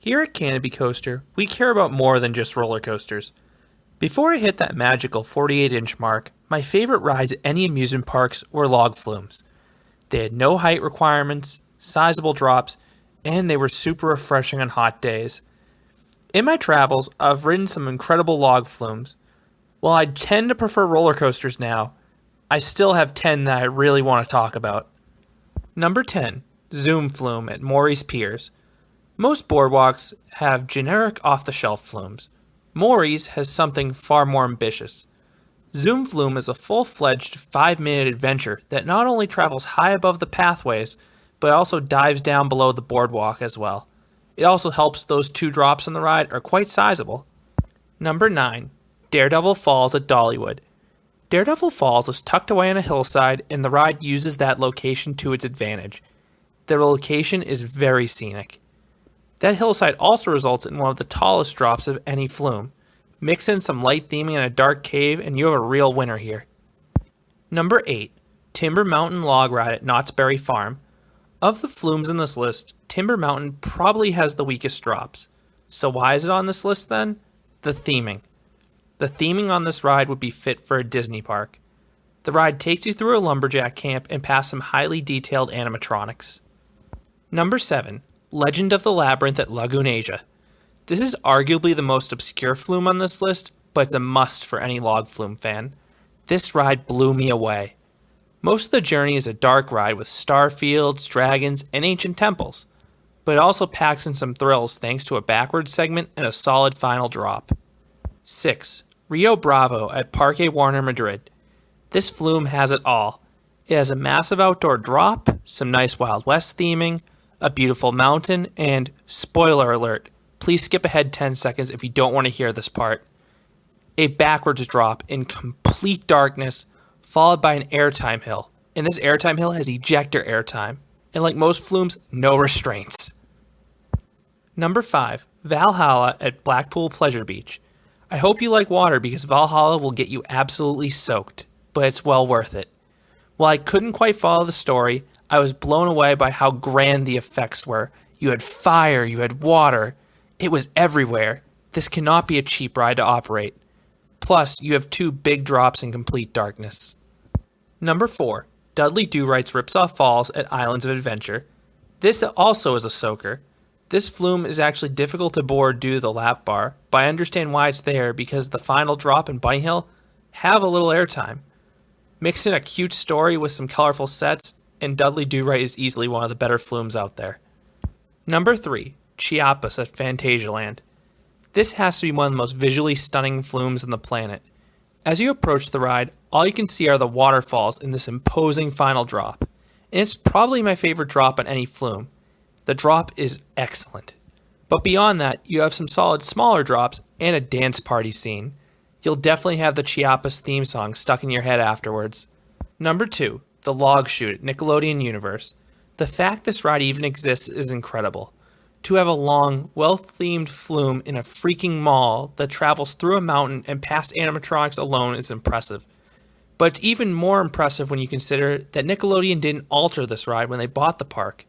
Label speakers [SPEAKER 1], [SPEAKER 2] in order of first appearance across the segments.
[SPEAKER 1] Here at Canobie Coaster, we care about more than just roller coasters. Before I hit that magical 48-inch mark, my favorite rides at any amusement parks were Log Flumes. They had no height requirements, sizable drops, and they were super refreshing on hot days. In my travels, I've ridden some incredible Log Flumes. While I tend to prefer roller coasters now, I still have 10 that I really want to talk about. Number 10, Zoom Phloom at Morey's Piers. Most boardwalks have generic off-the-shelf flumes. Morey's has something far more ambitious. Zoom Phloom is a full-fledged 5-minute adventure that not only travels high above the pathways, but also dives down below the boardwalk as well. It also helps those 2 drops on the ride are quite sizable. Number 9, Daredevil Falls at Dollywood. Daredevil Falls is tucked away on a hillside, and the ride uses that location to its advantage. The location is very scenic. That hillside also results in one of the tallest drops of any flume. Mix in some light theming in a dark cave and you have a real winner here. Number 8, Timber Mountain Log Ride at Knott's Berry Farm. Of the flumes in this list, Timber Mountain probably has the weakest drops. So why is it on this list then? The theming. The theming on this ride would be fit for a Disney park. The ride takes you through a lumberjack camp and past some highly detailed animatronics. Number 7, Legend of the Labyrinth at Lagoon Asia. This is arguably the most obscure flume on this list, but it's a must for any log flume fan. This ride blew me away. Most of the journey is a dark ride with star fields, dragons, and ancient temples, but it also packs in some thrills thanks to a backwards segment and a solid final drop. 6, Rio Bravo at Parque Madrid. This flume has it all. It has a massive outdoor drop, some nice Wild West theming, a beautiful mountain, and, spoiler alert, please skip ahead 10 seconds if you don't want to hear this part, a backwards drop in complete darkness, followed by an airtime hill. And this airtime hill has ejector airtime, and like most flumes, no restraints. Number 5, Valhalla at Blackpool Pleasure Beach. I hope you like water because Valhalla will get you absolutely soaked, but it's well worth it. While I couldn't quite follow the story, I was blown away by how grand the effects were. You had fire, you had water. It was everywhere. This cannot be a cheap ride to operate. Plus, you have 2 big drops in complete darkness. Number 4, Dudley Do-Right's Ripsaw Falls at Islands of Adventure. This also is a soaker. This flume is actually difficult to board due to the lap bar, but I understand why it's there because the final drop and Bunny Hill have a little airtime. Mix in a cute story with some colorful sets, and Dudley Do-Right is easily one of the better flumes out there. Number 3, Chiapas at Phantasialand. This has to be one of the most visually stunning flumes on the planet. As you approach the ride, all you can see are the waterfalls in this imposing final drop, and it's probably my favorite drop on any flume. The drop is excellent. But beyond that, you have some solid smaller drops and a dance party scene. You'll definitely have the Chiapas theme song stuck in your head afterwards. Number 2, the Log Chute at Nickelodeon Universe. The fact this ride even exists is incredible. To have a long, well-themed flume in a freaking mall that travels through a mountain and past animatronics alone is impressive. But it's even more impressive when you consider that Nickelodeon didn't alter this ride when they bought the park.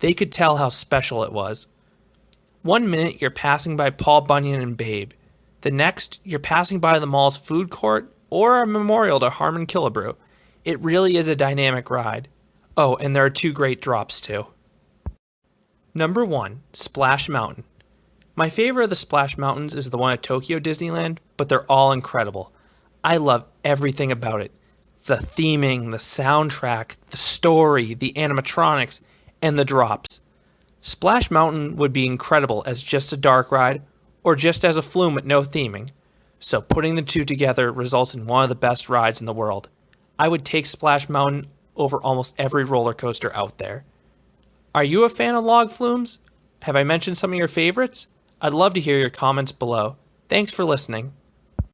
[SPEAKER 1] They could tell how special it was. 1 minute you're passing by Paul Bunyan and Babe. The next, you're passing by the mall's food court or a memorial to Harmon Killebrew. It really is a dynamic ride. Oh, and there are 2 great drops too. Number 1, Splash Mountain. My favorite of the Splash Mountains is the one at Tokyo Disneyland, but they're all incredible. I love everything about it. The theming, the soundtrack, the story, the animatronics, and the drops. Splash Mountain would be incredible as just a dark ride, or just as a flume with no theming. So putting the 2 together results in one of the best rides in the world. I would take Splash Mountain over almost every roller coaster out there. Are you a fan of log flumes? Have I mentioned some of your favorites? I'd love to hear your comments below. Thanks for listening.